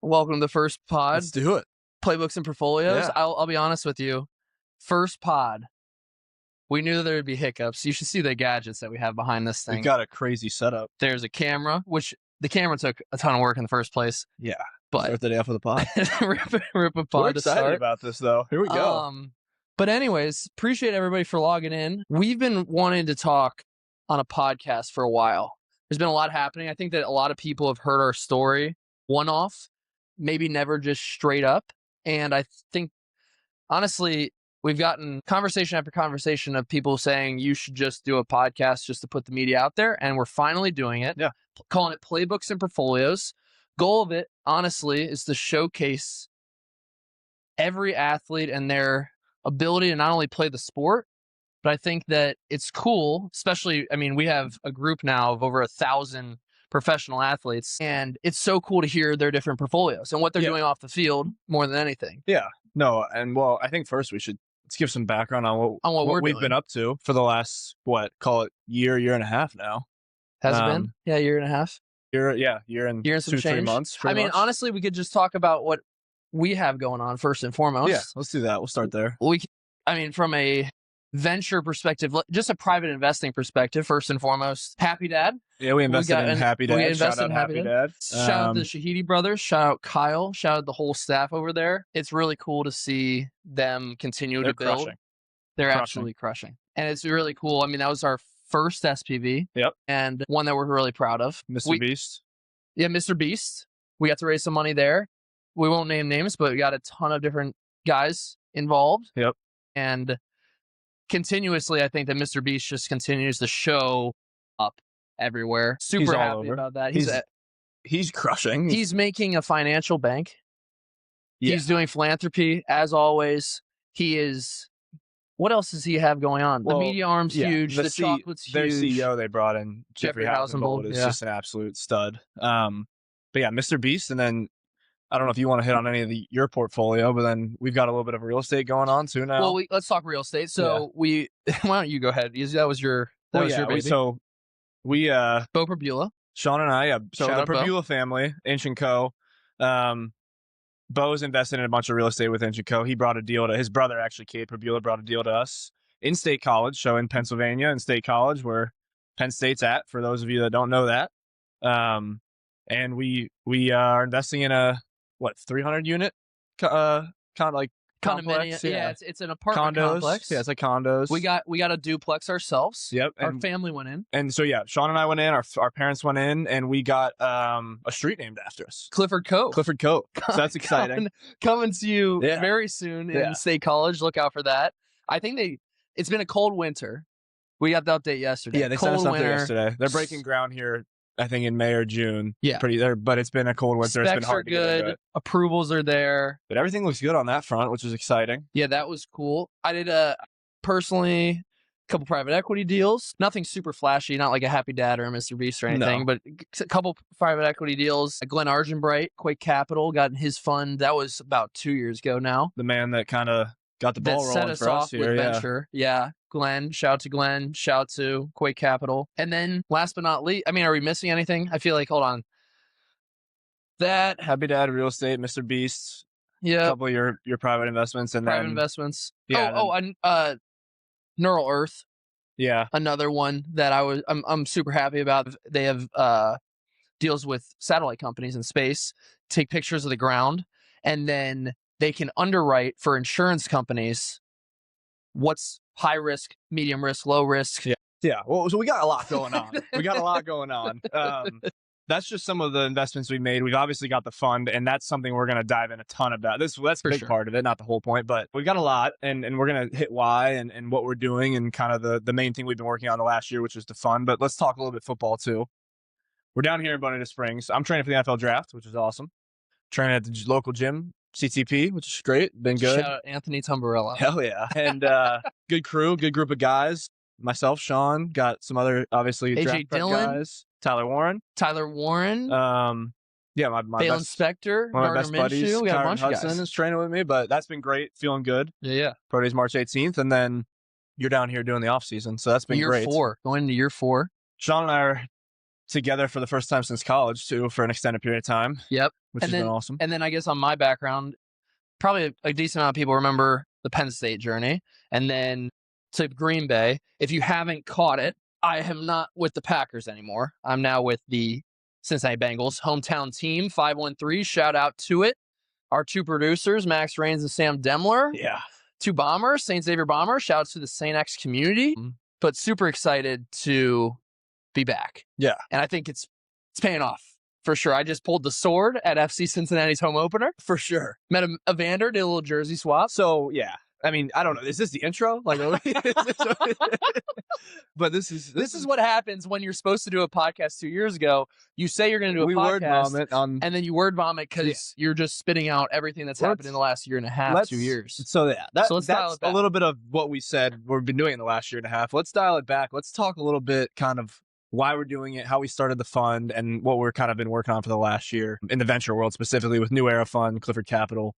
Welcome to the first pod. Let's do it. Playbooks and Portfolios. Yeah. I'll be honest with you. First pod, we knew there would be hiccups. You should see the gadgets that we have behind this thing. We've got a crazy setup. There's a camera, which the camera took a ton of work in the first place. Yeah. But Start the day off with a pod. rip a pod We're to excited start. about this, though. Here we go. But anyways, appreciate everybody for logging in. We've been wanting to talk on a podcast for a while. There's been a lot happening. I think that a lot of people have heard our story one-off, maybe never just straight up. And I think, honestly, we've gotten conversation after conversation of people saying you should just do a podcast just to put the media out there. And we're finally doing it. Yeah. Calling it Playbooks and Portfolios. Goal of it, honestly, is to showcase every athlete and their ability to not only play the sport, but I think that it's cool, especially, I mean, we have a group now of over 1,000 professional athletes, and it's so cool to hear their different portfolios and what they're doing off the field more than anything. Yeah. No, and well, I think first let's give some background on what we've been up to for the last, call it year and a half now. Has it been? Yeah, year and a half. Year and 2-3 months. I mean, honestly, we could just talk about what we have going on first and foremost. Yeah, let's do that. We'll start there. From a venture perspective, just a private investing perspective, first and foremost, Happy Dad. Yeah, we invested in Happy Dad. We invested in Happy Dad. Shout out to the Shahidi brothers. Shout out Kyle. Shout out the whole staff over there. It's really cool to see them continue to build. Crushing. They're absolutely crushing. And it's really cool. I mean, that was our first SPV. Yep. And one that we're really proud of. Mr. Beast. Yeah, Mr. Beast. We got to raise some money there. We won't name names, but we got a ton of different guys involved. Yep. And continuously, I think that Mr. Beast just continues to show up everywhere. Super happy about that. He's crushing. He's making a financial bank. Yeah. He's doing philanthropy as always. He is. What else does he have going on? The media arm's huge. The chocolate's huge. Their CEO they brought in, Jeffrey Hausenbold, is just an absolute stud. But yeah, Mr. Beast, and then I don't know if you want to hit on any of your portfolio, but then we've got a little bit of real estate going on too now. Well, let's talk real estate. So why don't you go ahead? That was your baby. So we Bo Perbula. Sean and I, so Shout the out Perbula family, Inch & Co. Bo's invested in a bunch of real estate with Inch & Co. He brought a deal to his brother, actually, Cade Perbula, brought a deal to us in State College, so in Pennsylvania, in State College, where Penn State's at, for those of you that don't know that. And we are investing in a 300 unit complex. Yeah, it's an apartment complex. Yeah, it's like condos. We got a duplex ourselves. Yep. Our family went in. And so Sean and I went in, our parents went in, and we got a street named after us. Clifford Cove. So that's exciting. Coming to you very soon in State College. Look out for that. I think it's been a cold winter. We got the update yesterday. Yeah, they sent us an update yesterday. They're breaking ground here, I think, in May or June. Yeah. But it's been a cold winter. Specs it's been hard are good. Approvals are there. But everything looks good on that front, which is exciting. Yeah, that was cool. I did personally a couple private equity deals. Nothing super flashy, not like a Happy Dad or a Mr. Beast or anything, but a couple private equity deals. Glenn Argenbright, Quake Capital, got his fund. That was about 2 years ago now. The man that kind of got the ball rolling for us here. With venture. Yeah. Glenn, shout out to Glenn, shout out to Quake Capital. And then last but not least, I mean, are we missing anything? I feel like, hold on. That Happy Dad, real estate, Mr. Beast. Yeah. A couple of your private investments and private investments. Yeah. Neural Earth. Yeah. Another one that I'm super happy about. They have deals with satellite companies in space, take pictures of the ground, and then they can underwrite for insurance companies what's high risk, medium risk, low risk. Yeah. Yeah. Well, so we got a lot going on. That's just some of the investments we made. We've obviously got the fund, and that's something we're going to dive in a ton about. That's a big part of it, not the whole point, but we've got a lot, and we're going to hit why and what we're doing and kind of the main thing we've been working on the last year, which is the fund. But let's talk a little bit football too. We're down here in Bonita Springs. I'm training for the NFL draft, which is awesome. Training at the local gym, CTP, which is great. Been good. Shout out Anthony Tumbarella. Hell yeah. And good crew, good group of guys. Myself, Sean, got some other, obviously, AJ Dillon guys. Tyler Warren. Yeah, my Bale Inspector, one of my best buddies, we got a bunch of Hudson, guys. is training with me, but that's been great. Feeling good. Yeah. Pro Day's March 18th, and then you're down here doing the off season, so that's been great. Going into year 4. Sean and I are together for the first time since college too, for an extended period of time. Yep. Which has been awesome. And then I guess on my background, probably a decent amount of people remember the Penn State journey, and then to Green Bay. If you haven't caught it, I am not with the Packers anymore. I'm now with the Cincinnati Bengals, hometown team, 513. Shout out to it. Our two producers, Max Rains and Sam Demler. Yeah. Two Bombers, St. Xavier Bombers. Shout out to the St. X community. But super excited to be back. Yeah. And I think it's paying off for sure. I just pulled the sword at FC Cincinnati's home opener. For sure. Met Evander, did a little jersey swap. So, yeah. I mean, I don't know. Is this the intro? Like, but this is what happens when you're supposed to do a podcast 2 years ago. You say you're going to do a podcast, word vomit and then you word vomit because you're just spitting out everything that's happened in the last year and a half, 2 years. So yeah, let's that's a little bit of what we said we've been doing in the last year and a half. Let's dial it back. Let's talk a little bit kind of why we're doing it, how we started the fund, and what we're kind of been working on for the last year in the venture world, specifically with New Era Fund, Clifford Capital.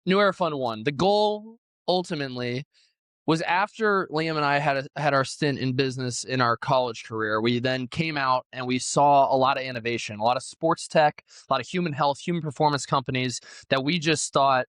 New Era Fund 1. The goal ultimately was after Liam and I had our stint in business in our college career, we then came out and we saw a lot of innovation, a lot of sports tech, a lot of human health, human performance companies that we just thought,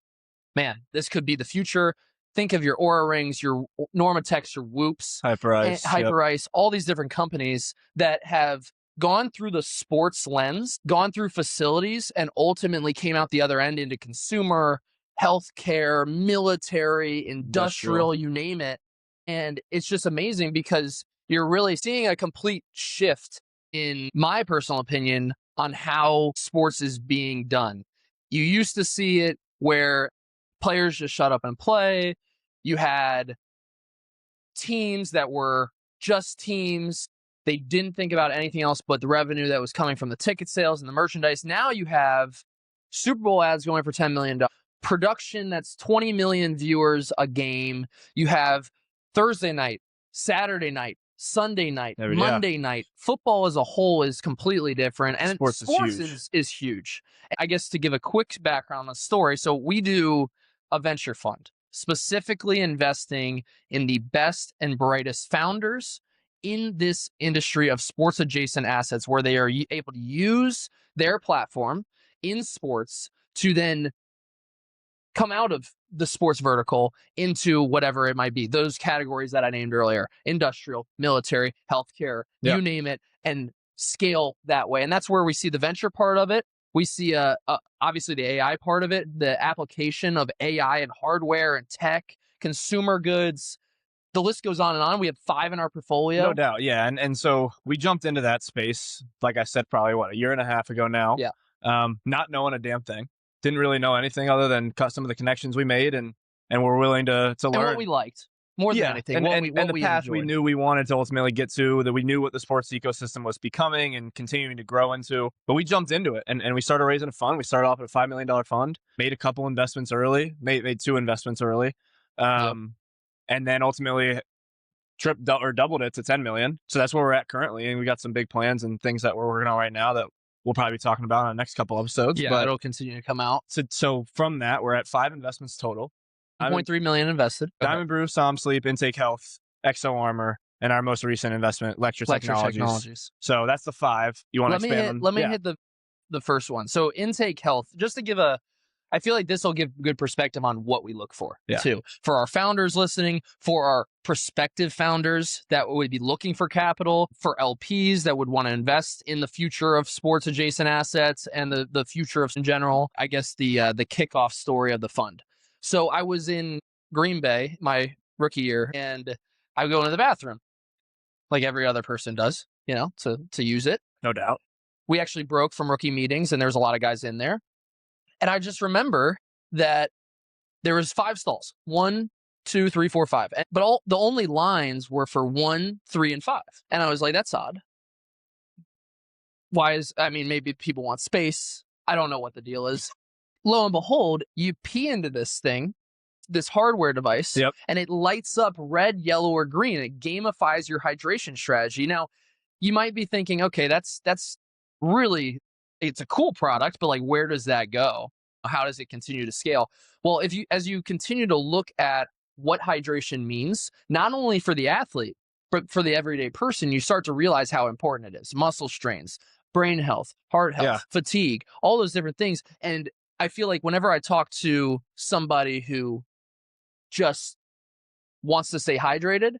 man, this could be the future. Think of your Oura Rings, your Normatex, your Whoops, Hyperice, all these different companies that have gone through the sports lens, gone through facilities, and ultimately came out the other end into consumer, healthcare, military, industrial, you name it. And it's just amazing because you're really seeing a complete shift, in my personal opinion, on how sports is being done. You used to see it where players just shut up and play. You had teams that were just teams. They didn't think about anything else but the revenue that was coming from the ticket sales and the merchandise. Now you have Super Bowl ads going for $10 million. Production that's 20 million viewers a game. You have Thursday night, Saturday night, Sunday night, Monday night. Football as a whole is completely different. And sports is huge. I guess to give a quick background on the story. So we do a venture fund, specifically investing in the best and brightest founders in this industry of sports adjacent assets, where they are able to use their platform in sports to then come out of the sports vertical into whatever it might be. Those categories that I named earlier: industrial, military, healthcare, you name it, and scale that way. And that's where we see the venture part of it. We see obviously the AI part of it, the application of AI and hardware and tech, consumer goods. The list goes on and on. We have 5 in our portfolio. No doubt, yeah. And so we jumped into that space, like I said, probably a year and a half ago now. Yeah. Not knowing a damn thing. Didn't really know anything other than some of the connections we made and we're willing to learn. And what we liked. More than anything. And the path we knew we wanted to ultimately get to, that we knew what the sports ecosystem was becoming and continuing to grow into. But we jumped into it and we started raising a fund. We started off at a $5 million fund, made a couple investments early, made 2 investments early. And then ultimately doubled it to 10 million. So that's where we're at currently. And we got some big plans and things that we're working on right now that we'll probably be talking about on the next couple episodes. Yeah, but it'll continue to come out. So from that, we're at 5 investments total. 1.3 million invested. Diamond Brew, Som Sleep, Intake Health, Exo Armor, and our most recent investment, Lecture Technologies. So that's the 5. You want to expand on? Let me hit the first one. So Intake Health, just to give I feel like this will give good perspective on what we look for too. For our founders listening, for our prospective founders that would be looking for capital, for LPs that would want to invest in the future of sports adjacent assets and the future of in general. I guess the kickoff story of the fund. So I was in Green Bay my rookie year, and I would go into the bathroom like every other person does, to use it. No doubt. We actually broke from rookie meetings, and there was a lot of guys in there. And I just remember that there was 5 stalls, 1, 2, 3, 4, 5. But the only lines were for 1, 3, and 5. And I was like, that's odd. Maybe people want space. I don't know what the deal is. Lo and behold, you pee into this thing, this hardware device, and it lights up red, yellow, or green. It gamifies your hydration strategy. Now, you might be thinking, okay, that's really, it's a cool product, but where does that go? How does it continue to scale? Well, as you continue to look at what hydration means, not only for the athlete, for the everyday person, you start to realize how important it is. Muscle strains, brain health, heart health, fatigue, all those different things. And I feel like whenever I talk to somebody who just wants to stay hydrated,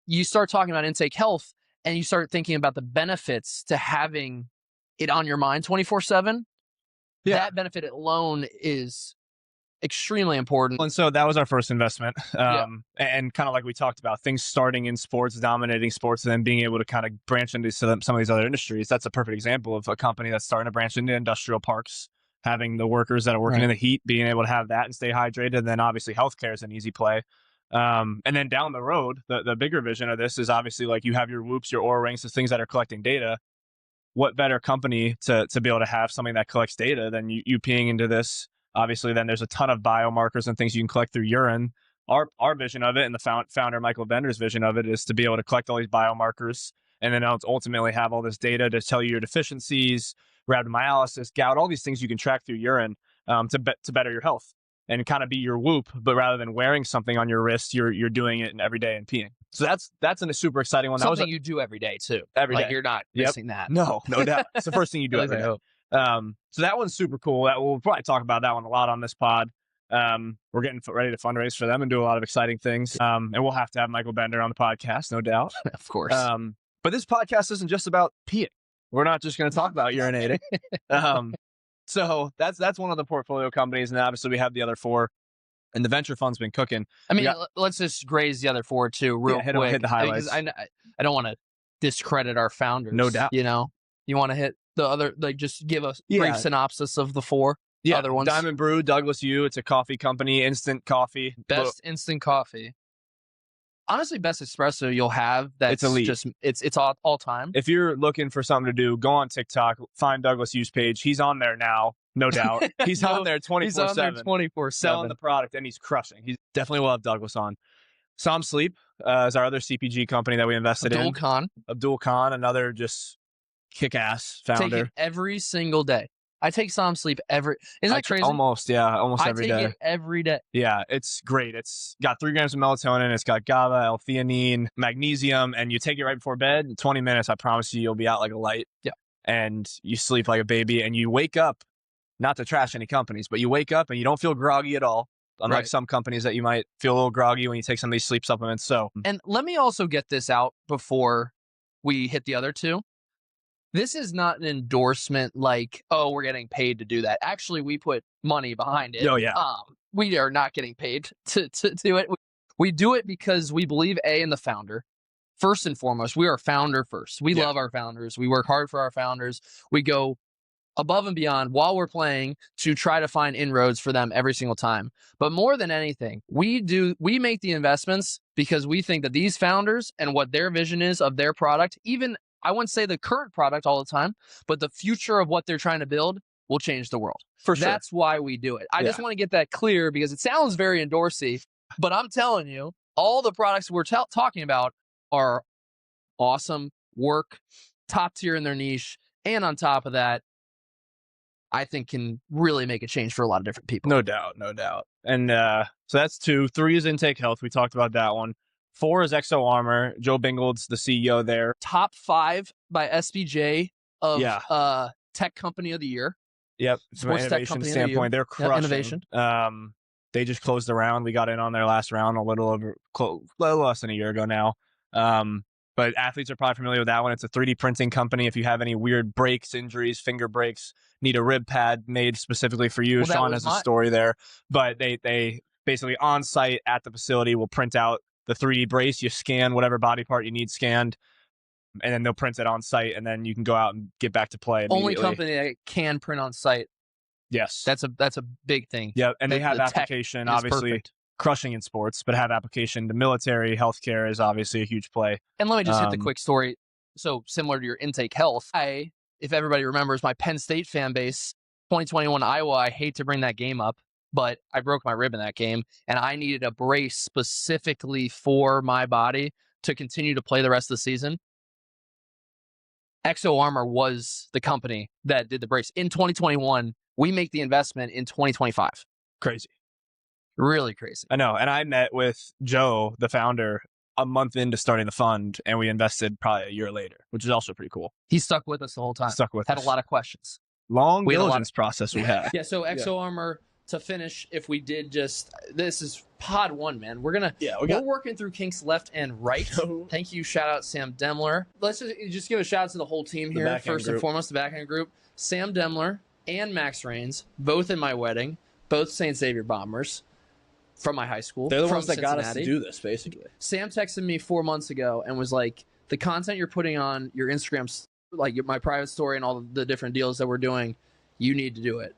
you start talking about intake health and you start thinking about the benefits to having it on your mind 24/7. That benefit alone is extremely important. And so that was our first investment. And kind of like we talked about, things starting in sports, dominating sports, and then being able to kind of branch into some of these other industries. That's a perfect example of a company that's starting to branch into industrial parks, having the workers that are working in the heat, being able to have that and stay hydrated. And then obviously healthcare is an easy play. And then down the road, the bigger vision of this is obviously like you have your Whoops, your Oura Rings, the things that are collecting data. What better company to be able to have something that collects data than you peeing into this? Obviously, then there's a ton of biomarkers and things you can collect through urine. Our vision of it, and the founder Michael Bender's vision of it, is to be able to collect all these biomarkers and then ultimately have all this data to tell you your deficiencies, rhabdomyolysis, gout, all these things you can track through urine to better your health and kind of be your Whoop. But rather than wearing something on your wrist, you're doing it every day and peeing. So that's a super exciting one. Something you do every day too. Every day. You're not missing that. No doubt. It's the first thing you do every day. So that one's super cool. We'll probably talk about that one a lot on this pod. We're getting ready to fundraise for them and do a lot of exciting things. And we'll have to have Michael Bender on the podcast, no doubt. Of course. But this podcast isn't just about peeing. We're not just going to talk about urinating. So that's one of the portfolio companies. And obviously we have the other 4. And the venture fund's been cooking. I mean, let's just graze the other 4 too, real quick. Hit the highlights. I don't want to discredit our founders. No doubt. You want to hit the other, just give a brief synopsis of the 4 other ones. Diamond Brew, Douglas U. It's a coffee company, instant coffee. Best instant coffee. Honestly, best espresso you'll have. It's elite. It's all time. If you're looking for something to do, go on TikTok, find Douglas U's page. He's on there now, no doubt. He's on there 24/7. He's on there 24/7. Selling the product, and he's crushing. He definitely will have Douglas on. Som Sleep is our other CPG company that we invested in. Abdul Khan, another just kick-ass founder. Take it every single day. I take Som Sleep every. Isn't that crazy? Almost every day. I take it every day. Yeah, it's great. It's got 3 grams of melatonin. It's got GABA, L-theanine, magnesium, and you take it right before bed. In 20 minutes, I promise you'll be out like a light. Yeah. And you sleep like a baby, and you wake up, not to trash any companies, but you wake up and you don't feel groggy at all. Unlike some companies that you might feel a little groggy when you take some of these sleep supplements. So, and let me also get this out before we hit the other 2. This is not an endorsement like, oh, we're getting paid to do that. Actually, we put money behind it. Oh, yeah. We are not getting paid to do it. We do it because we believe, in the founder. First and foremost, we are founder first. We love our founders. We work hard for our founders. We go above and beyond while we're playing to try to find inroads for them every single time. But more than anything, we make the investments because we think that these founders and what their vision is of their product, even I wouldn't say the current product all the time, but the future of what they're trying to build will change the world. For sure. That's why we do it. I just want to get that clear because it sounds very endorse-y, but I'm telling you, all the products we're talking about are awesome, work, top tier in their niche, and on top of that, I think can really make a change for a lot of different people. No doubt. And so that's 2. 3 is Intake Health. We talked about that one. 4 is Exo Armor. Joe Bingold's the CEO there. Top 5 by SBJ of Tech Company of the Year. Yep. From an innovation standpoint, they're crushing. Innovation. They just closed the round. We got in on their last round a little less than a year ago now. But athletes are probably familiar with that one. It's a 3D printing company. If you have any weird breaks, injuries, finger breaks, need a rib pad made specifically for you. Sean has a story there. But they basically on site at the facility will print out the 3D brace. You scan whatever body part you need scanned, and then they'll print it on site, and then you can go out and get back to play immediately. Only company that can print on site. Yes. That's a big thing. Yeah, and they have application, obviously, crushing in sports, but have application to military. Healthcare is obviously a huge play. And let me just hit the quick story. So similar to your Intake Health, if everybody remembers my Penn State fan base, 2021 Iowa, I hate to bring that game up, but I broke my rib in that game, and I needed a brace specifically for my body to continue to play the rest of the season. Exo Armor was the company that did the brace. In 2021, we make the investment in 2025. Crazy. Really crazy. I know. And I met with Joe, the founder, a month into starting the fund, and we invested probably a year later, which is also pretty cool. He stuck with us the whole time. Had a lot of questions. Long diligence process we had. Yeah, so Exo Armor, to finish, if we did this is pod 1, man. We're working through kinks left and right. Thank you. Shout out Sam Demler. Let's just give a shout out to the whole team here. First and foremost, the backhand group. Sam Demler and Max Rains, both in my wedding, both St. Xavier Bombers from my high school. They're the ones that Cincinnati. got us to do this, basically. Sam texted me 4 months ago and was like, the content you're putting on your Instagram, like my private story and all the different deals that we're doing, you need to do it.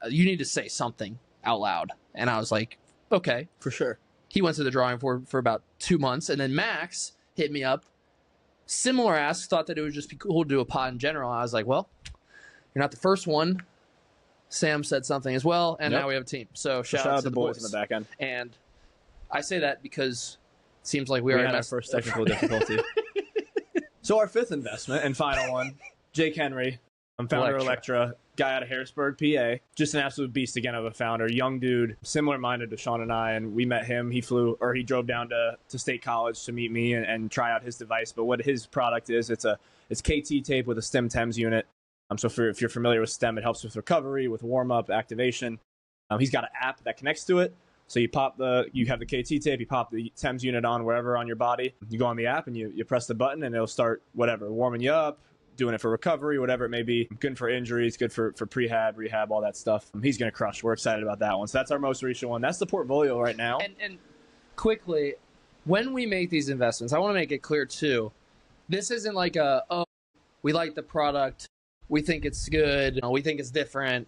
You need to say something out loud. And I was like, okay. For sure. He went to the drawing board for about 2 months. And then Max hit me up. Similar ask, thought that it would just be cool to do a pod in general. I was like, well, you're not the first one. Sam said something as well. And now we have a team. So shout out to the boys in the back end. And I say that because it seems like we had our first technical difficulty. So our fifth investment and final one, Jake Henry. I'm founder of Electra, guy out of Harrisburg, PA. Just an absolute beast again of a founder. Young dude, similar-minded to Sean and I, and we met him. He drove down to State College to meet me and try out his device. But what his product is, it's KT tape with a STEM TEMS unit. So if you're familiar with STEM, it helps with recovery, with warm-up, activation. He's got an app that connects to it. So you have the KT tape, you pop the TEMS unit on wherever on your body. You go on the app and you press the button and it'll start warming you up, doing it for recovery, whatever it may be. Good for injuries, good for prehab, rehab, all that stuff. He's going to crush. We're excited about that one. So that's our most recent one. That's the portfolio right now. And quickly, when we make these investments, I want to make it clear too, this isn't like we like the product, we think it's good, we think it's different.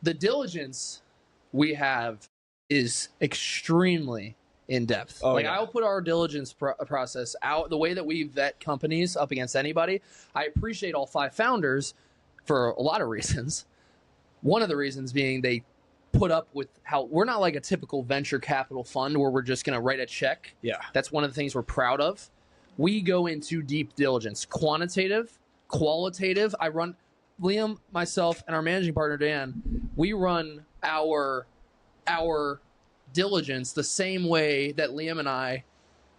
The diligence we have is extremely in depth. I'll put our diligence process out, the way that we vet companies up against anybody. I appreciate all 5 founders for a lot of reasons. One of the reasons being they put up with how we're not like a typical venture capital fund where we're just going to write a check. Yeah. That's one of the things we're proud of. We go into deep diligence, quantitative, qualitative. Liam, myself, and our managing partner, Dan, we run our diligence the same way that Liam and I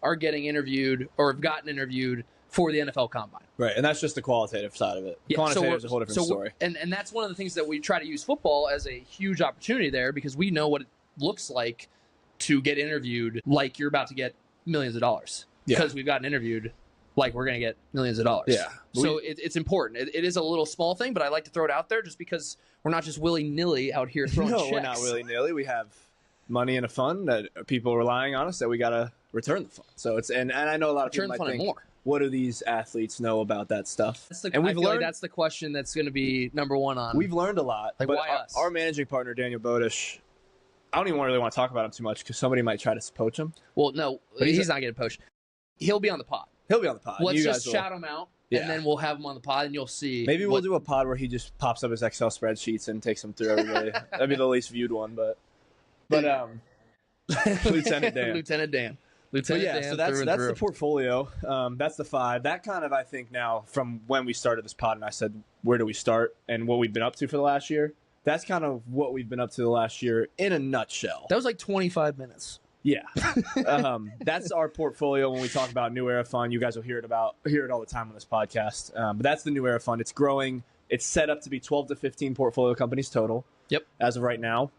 are getting interviewed or have gotten interviewed for the NFL Combine. Right, and that's just the qualitative side of it. Yeah, Quantitative is a whole different story. And that's one of the things that we try to use football as a huge opportunity there, because we know what it looks like to get interviewed like you're about to get millions of dollars. Because we've gotten interviewed like we're going to get millions of dollars. Yeah. So it's important. It is a little small thing, but I like to throw it out there just because we're not just willy-nilly out here throwing checks. No, we're not willy-nilly. We have money in a fund that people are relying on us that we got to return the fund. So and I know a lot of people might think, what do these athletes know about that stuff? And we've learned that's the question that's going to be number one on. We've learned a lot. Like, but why us? Our managing partner, Daniel Bodish, I don't even really want to talk about him too much because somebody might try to poach him. Well, no, but he's not getting poached. He'll be on the pod. He'll be on the pod. Let's just shout him out, and then we'll have him on the pod, and you'll see. Maybe we'll do a pod where he just pops up his Excel spreadsheets and takes them through everybody. That'd be the least viewed one, but Lieutenant Dan. Lieutenant Dan. So that's the portfolio. That's the 5. That kind of, I think now, from when we started this pod and I said, where do we start and what we've been up to for the last year, that's kind of what we've been up to the last year in a nutshell. That was like 25 minutes. Yeah. That's our portfolio when we talk about New Era Fund. You guys will hear it all the time on this podcast. But that's the New Era Fund. It's growing. It's set up to be 12 to 15 portfolio companies total. Yep. As of right now.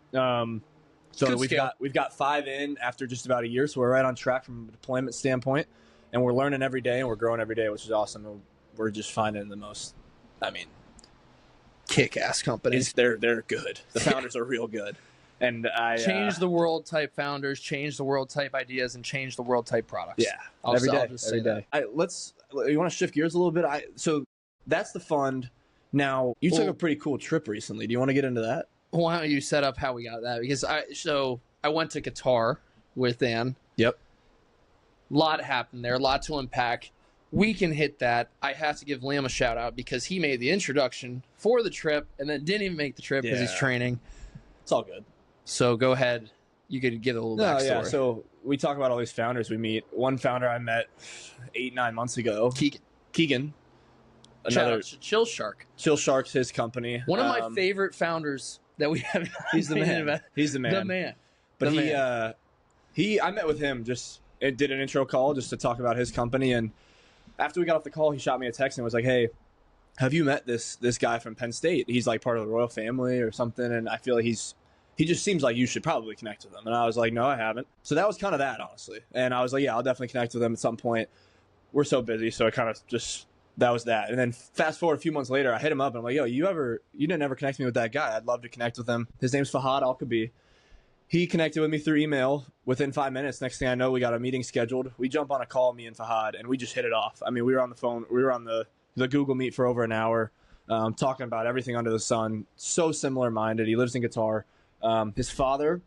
So we've got 5 in after just about a year, so we're right on track from a deployment standpoint, and we're learning every day and we're growing every day, which is awesome. We're just finding the most, kick-ass companies. They're good. The founders are real good, and change the world type founders, change the world type ideas, and change the world type products. Yeah, every day. You want to shift gears a little bit? So that's the fund. Now you took a pretty cool trip recently. Do you want to get into that? Why don't you set up how we got that? Because I went to Qatar with Dan. Yep. A lot happened there, a lot to unpack. We can hit that. I have to give Liam a shout out because he made the introduction for the trip and then didn't even make the trip because he's training. It's all good. So go ahead. You could give a little backstory. Yeah. So we talk about all these founders we meet. One founder I met 8-9 months ago. Keegan. Another Chill Shark. Chill Shark's his company. One of my favorite founders that we have. He's the man. He's the man. The man. But I met with him just it did an intro call just to talk about his company. And after we got off the call, he shot me a text and was like, hey, have you met this guy from Penn State? He's like part of the royal family or something. And I feel like he just seems like you should probably connect with him. And I was like, no, I haven't. So that was kind of that, honestly. And I was like, yeah, I'll definitely connect with him at some point. We're so busy. So it kind of just, that was that. And then fast forward a few months later, I hit him up and I'm like, yo, you didn't ever connect me with that guy. I'd love to connect with him. His name's Fahad Al-Kabi. He connected with me through email within 5 minutes. Next thing I know, we got a meeting scheduled. We jump on a call, me and Fahad, and we just hit it off. I mean, we were on the phone. We were on the Google Meet for over an hour, talking about everything under the sun. So similar-minded. He lives in Qatar. His father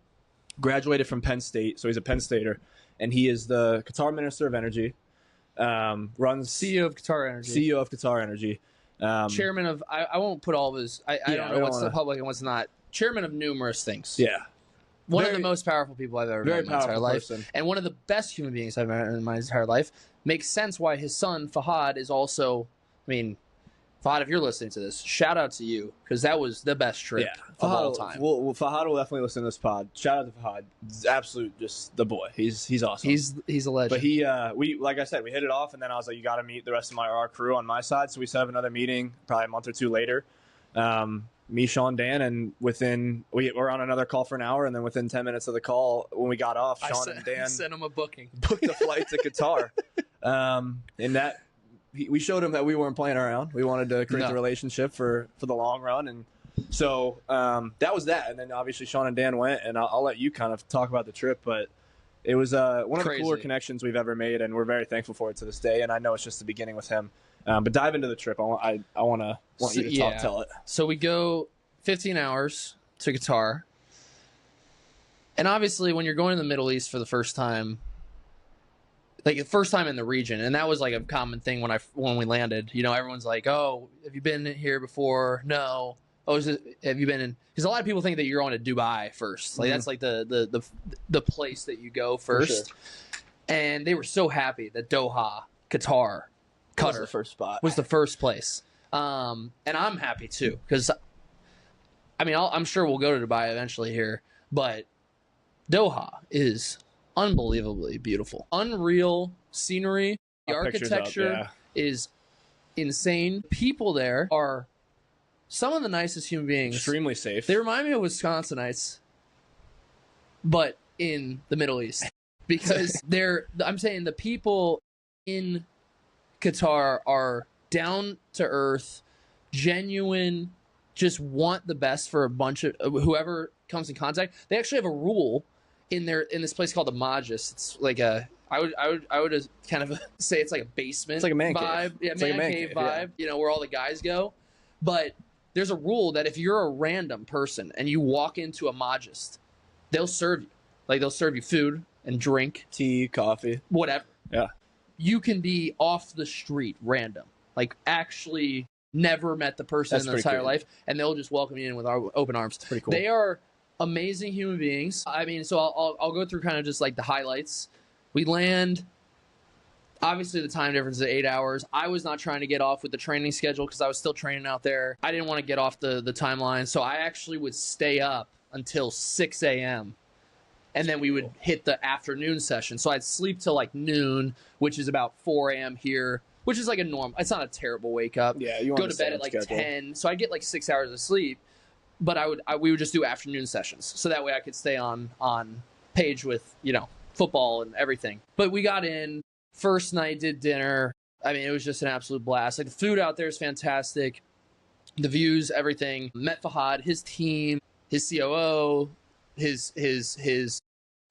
graduated from Penn State, so he's a Penn Stater, and he is the Qatar Minister of Energy. Runs CEO of Qatar Energy. CEO of Qatar Energy. Chairman of, I won't put all of his, I don't know what's the public and what's not. Chairman of numerous things. Yeah. One of the most powerful people I've ever met in my entire life. Person. And one of the best human beings I've met in my entire life. Makes sense why his son, Fahad, is also, I mean, Fahad, if you're listening to this, shout out to you, because that was the best trip of all time. Fahad will definitely listen to this pod. Shout out to Fahad. He's absolute, just the boy. He's awesome. He's a legend. But we like I said, we hit it off, and then I was like, you got to meet the rest of our crew on my side. So we set up another meeting probably a month or two later. Me, Sean, Dan, and we're on another call for an hour, and then within 10 minutes of the call, when we got off, Sean and Dan sent him a booking, booked a flight to Qatar, and that we showed him that we weren't playing around. We wanted to create the relationship for the long run, and so that was that. And then obviously Sean and Dan went, and I'll let you kind of talk about the trip, but it was one of the cooler connections we've ever made, and we're very thankful for it to this day. And I know it's just the beginning with him. But dive into the trip. I want you to tell it. So we go 15 hours to Qatar. And obviously when you're going to the Middle East for the first time, like the first time in the region, and that was like a common thing when we landed, you know, everyone's like, oh, have you been here before? No. Oh, have you been in? Because a lot of people think that you're going to Dubai first. Like that's like the place that you go first. Sure. And they were so happy that Doha, Qatar, was the first spot. Was the first place. And I'm happy too, because I mean, I'm sure we'll go to Dubai eventually here, but Doha is unbelievably beautiful. Unreal scenery. The architecture is insane. People there are some of the nicest human beings. Extremely safe. They remind me of Wisconsinites, but in the Middle East. Because I'm saying the people in Qatar are down to earth, genuine, just want the best for a bunch of whoever comes in contact. They actually have a rule in this place called the Majlis. It's like I would kind of say it's like a basement. It's like a man vibe. Cave. Yeah, it's man like a cave vibe. You know, where all the guys go. But there's a rule that if you're a random person and you walk into a Majlis, they'll serve you. Like they'll serve you food and drink, tea, coffee, whatever. Yeah. You can be off the street, random, like actually never met the person in their entire life, and they'll just welcome you in with open arms. That's pretty cool. They are amazing human beings. I mean, so I'll go through kind of just like the highlights. We land. Obviously, the time difference is 8 hours. I was not trying to get off with the training schedule because I was still training out there. I didn't want to get off the timeline, so I actually would stay up until 6 a.m. And then we would hit the afternoon session. So I'd sleep till like noon, which is about 4 a.m. here, which is like a norm. It's not a terrible wake up. Yeah, you go to bed at like 10. So I'd get like 6 hours of sleep. But we would just do afternoon sessions. So that way I could stay on page with, you know, football and everything. But we got in, first night, did dinner. I mean, it was just an absolute blast. Like the food out there is fantastic. The views, everything. Met Fahad, his team, his COO, his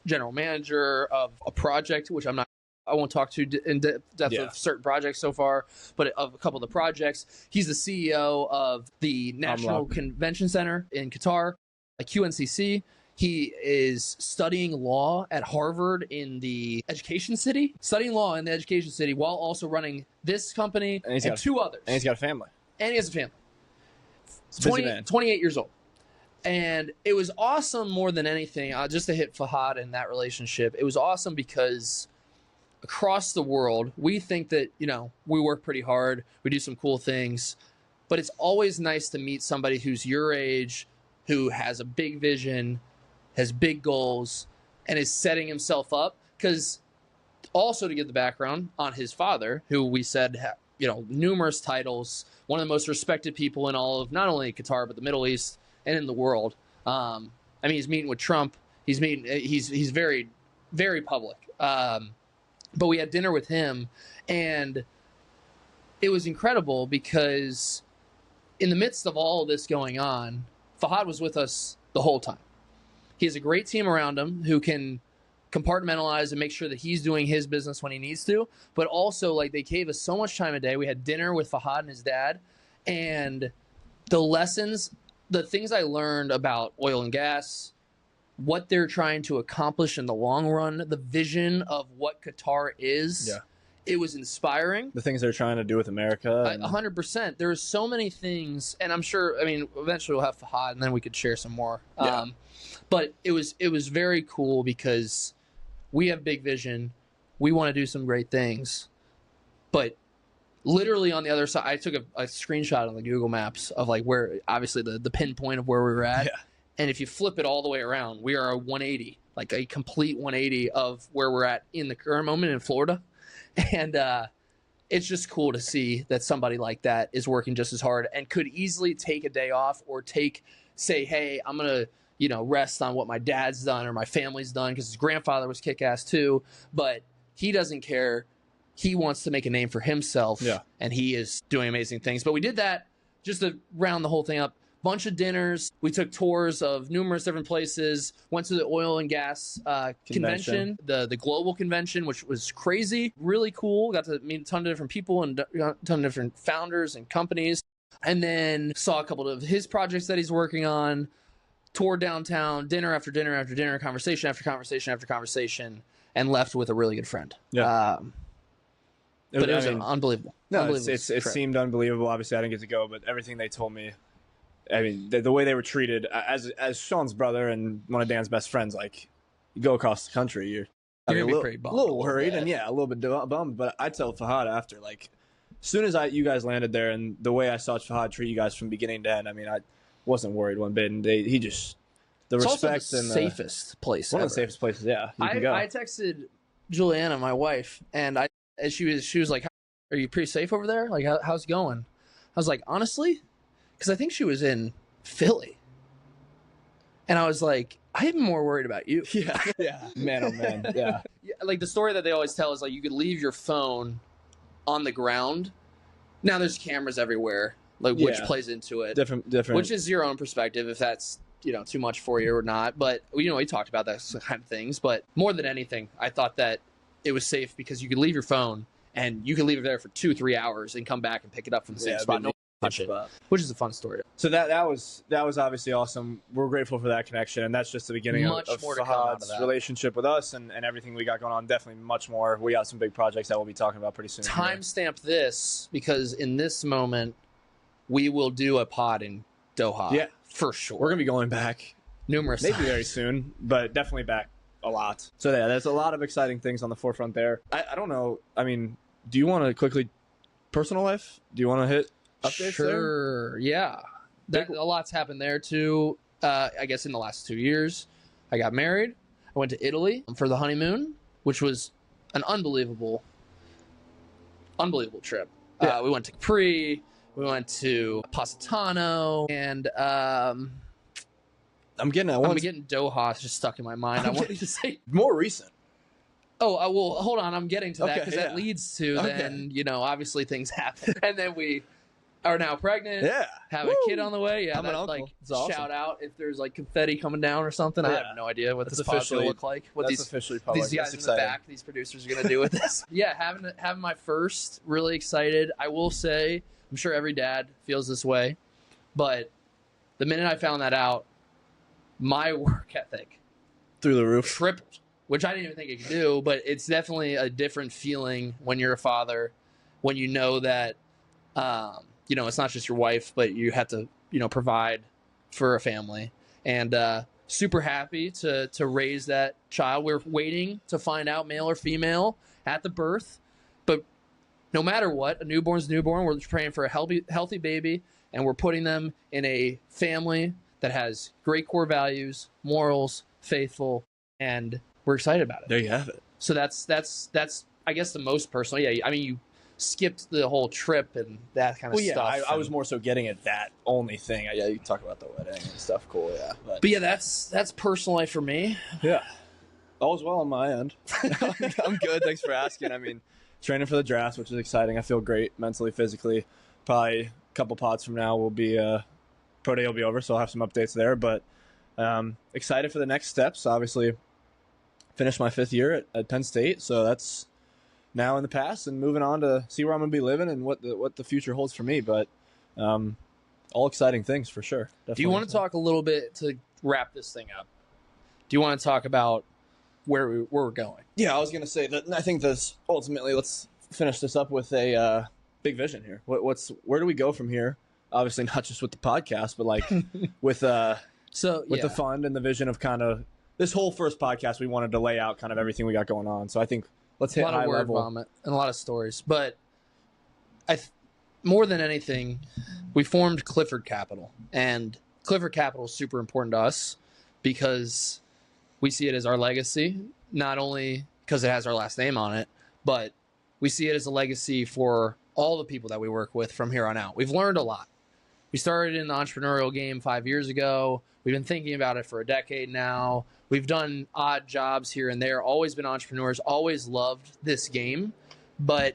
general manager of a project, which I won't talk to in depth of certain projects so far, but of a couple of the projects. He's the CEO of the National Convention Center in Qatar, a QNCC. He is studying law at Harvard in the education city, while also running this company and two others. And he's got a family. And he has a family. 28 years old. And it was awesome more than anything, just to hit Fahad in that relationship. It was awesome because across the world, we think that, you know, we work pretty hard, we do some cool things, but it's always nice to meet somebody who's your age, who has a big vision, has big goals, and is setting himself up. Because Also, to give the background on his father, who we said, numerous titles, one of the most respected people in all of not only Qatar, but the Middle East and in the world. He's meeting with Trump. He's very, very public. But we had dinner with him, and it was incredible because in the midst of all of this going on, Fahad was with us the whole time. He has a great team around him who can compartmentalize and make sure that he's doing his business when he needs to, but also like they gave us so much time a day. We had dinner with Fahad and his dad, and the things I learned about oil and gas, what they're trying to accomplish in the long run, the vision of what Qatar is. Yeah. It was inspiring. The things they're trying to do with America. 100%. There's so many things, and I'm sure, eventually we'll have Fahad, and then we could share some more. Yeah. But it was very cool because we have big vision. We want to do some great things. But literally on the other side, I took a screenshot on the Google Maps of like where, obviously the pinpoint of where we were at. Yeah. And if you flip it all the way around, we are a 180, like a complete 180 of where we're at in the current moment in Florida. And it's just cool to see that somebody like that is working just as hard and could easily take a day off or say, hey, I'm going to, rest on what my dad's done or my family's done, because his grandfather was kick-ass too. But he doesn't care. He wants to make a name for himself, and he is doing amazing things. But we did that just to round the whole thing up. Bunch of dinners. We took tours of numerous different places. Went to the oil and gas convention, the global convention, which was crazy, really cool. Got to meet a ton of different people and a ton of different founders and companies. And then saw a couple of his projects that he's working on. Toured downtown, dinner after dinner after dinner, conversation after conversation after conversation, and left with a really good friend. Yeah. But it was unbelievable. No, it seemed unbelievable. Obviously, I didn't get to go, but everything they told me. The way they were treated as Sean's brother and one of Dan's best friends, like you go across the country, you're a little worried and a little bit bummed. But I tell Fahad after, like, as soon as you guys landed there and the way I saw Fahad treat you guys from beginning to end, I wasn't worried one bit. And he just it's respect also the safest place. One of the safest places. Yeah, I texted Juliana, my wife, and she was like, "Are you pretty safe over there? Like, how's it going?" I was like, honestly. Because I think she was in Philly. And I was like, I'm more worried about you. Yeah. Yeah. Man, oh man. Yeah. Like the story that they always tell is like you could leave your phone on the ground. Now there's cameras everywhere, which plays into it. Different. Which is your own perspective if that's, too much for you or not. But, we talked about that kind of things. But more than anything, I thought that it was safe because you could leave your phone and you could leave it there for 2-3 hours and come back and pick it up from the same spot. Touch it, which is a fun story. So that was obviously awesome. We're grateful for that connection, and that's just the beginning of Fahad's relationship with us and everything we got going on. Definitely much more. We got some big projects that we'll be talking about pretty soon. Timestamp this because in this moment we will do a pod in Doha. Yeah, for sure. We're gonna be going back numerous maybe times. Very soon, but definitely back a lot. So there's a lot of exciting things on the forefront there. I don't know. Do you want to quickly personal life? Do you want to hit? Sure. There? Yeah. A lot's happened there too. I guess in the last 2 years, I got married. I went to Italy for the honeymoon, which was an unbelievable trip. Yeah. We went to Capri. We went to Positano, and I'm getting Doha just stuck in my mind. I wanted to say more recent. Oh, well, hold on. I'm getting to that because that leads to then, obviously things happen, and then we are now pregnant. Yeah, have a kid on the way. Yeah, I'm an uncle. Awesome. Shout out if there's like confetti coming down or something. Yeah. I have no idea what this podcast will look like. What these guys in the back, these producers are gonna do with this. Yeah, having my first, really excited. I will say, I'm sure every dad feels this way, but the minute I found that out, my work ethic through the roof tripled, which I didn't even think it could do. But it's definitely a different feeling when you're a father, when you know that. It's not just your wife, but you have to, provide for a family. And super happy to raise that child. We're waiting to find out male or female at the birth. But no matter what, a newborn's newborn. We're praying for a healthy baby, and we're putting them in a family that has great core values, morals, faithful, and we're excited about it. There you have it. So that's I guess the most personal. Yeah, I mean, you skipped the whole trip and that kind of stuff. I was more so getting at that only thing. Yeah, you talk about the wedding and stuff. Cool, yeah. But yeah, that's personal life for me. Yeah. All's well on my end. I'm good. Thanks for asking. I mean, training for the draft, which is exciting. I feel great mentally, physically. Probably a couple pods from now will be pro day will be over, so I'll have some updates there. But excited for the next steps. Obviously, finished my 5th year at Penn State, so that's now in the past and moving on to see where I'm going to be living and what the future holds for me. But all exciting things for sure. Definitely. Do you want to talk a little bit to wrap this thing up? Do you want to talk about where we're going? Yeah, I was going to say that I think this ultimately, let's finish this up with a big vision here. Where do we go from here? Obviously not just with the podcast, but like with the fund and the vision of kind of this whole first podcast, we wanted to lay out kind of everything we got going on. So I think let's hit high level. A lot of word vomit and a lot of stories. But more than anything, we formed Clifford Capital. And Clifford Capital is super important to us because we see it as our legacy, not only because it has our last name on it, but we see it as a legacy for all the people that we work with from here on out. We've learned a lot. We started in the entrepreneurial game 5 years ago. We've been thinking about it for a decade now. We've done odd jobs here and there, always been entrepreneurs, always loved this game. But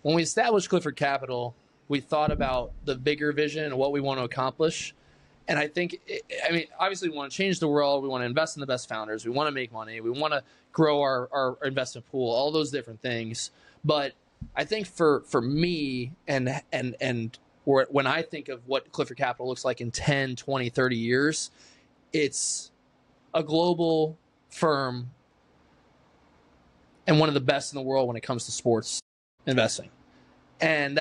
when we established Clifford Capital, we thought about the bigger vision and what we want to accomplish. And I think, obviously we want to change the world. We want to invest in the best founders. We want to make money. We want to grow our investment pool, all those different things. But I think for me and when I think of what Clifford Capital looks like in 10, 20, 30 years, it's a global firm and one of the best in the world when it comes to sports investing. And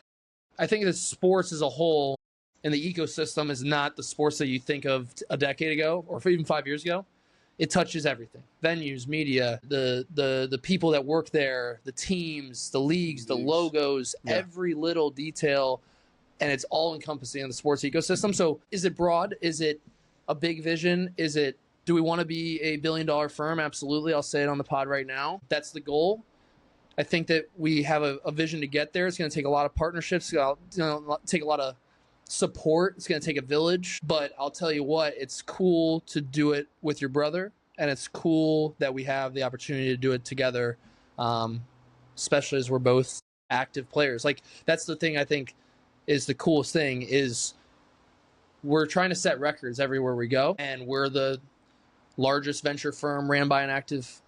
I think that sports as a whole in the ecosystem is not the sports that you think of a decade ago or even 5 years ago. It touches everything. Venues, media, the people that work there, the teams, the leagues, the logos, every little detail, and it's all encompassing in the sports ecosystem. So is it broad? Is it a big vision? Do we want to be a $1 billion firm? Absolutely. I'll say it on the pod right now. That's the goal. I think that we have a vision to get there. It's going to take a lot of partnerships. It's going to take a lot of support. It's going to take a village. But I'll tell you what, it's cool to do it with your brother. And it's cool that we have the opportunity to do it together, especially as we're both active players. Like, that's the thing I think is the coolest thing is we're trying to set records everywhere we go. And we're the largest venture firm ran by an active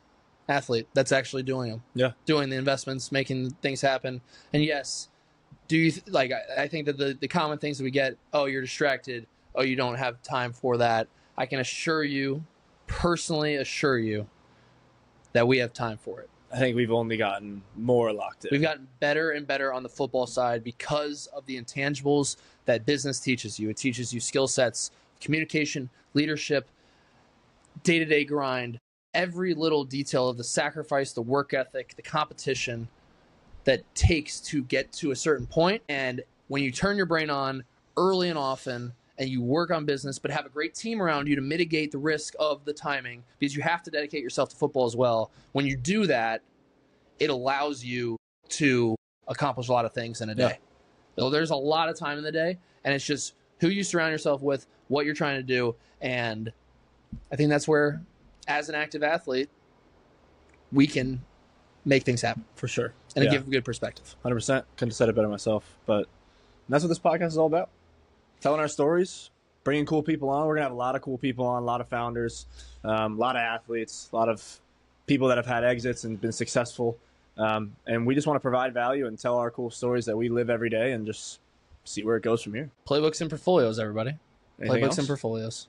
athlete that's actually doing them. Yeah. Doing the investments, making things happen. And yes, I think that the common things that we get, oh, you're distracted. Oh, you don't have time for that. I can personally assure you that we have time for it. I think we've only gotten more locked in. We've gotten better and better on the football side because of the intangibles that business teaches you. It teaches you skill sets, communication, leadership, day-to-day grind, every little detail of the sacrifice, the work ethic, the competition that takes to get to a certain point. And when you turn your brain on early and often and you work on business, but have a great team around you to mitigate the risk of the timing, because you have to dedicate yourself to football as well. When you do that, it allows you to accomplish a lot of things in a day. Yeah. So there's a lot of time in the day, and it's just who you surround yourself with, what you're trying to do. And I think that's where, as an active athlete, we can make things happen. For sure. And give a good perspective. 100%. Couldn't have said it better myself. But that's what this podcast is all about. Telling our stories, bringing cool people on. We're going to have a lot of cool people on, a lot of founders, a lot of athletes, a lot of people that have had exits and been successful. And we just want to provide value and tell our cool stories that we live every day and just see where it goes from here. Playbooks and Portfolios, everybody. Anything Playbooks else? and Portfolios.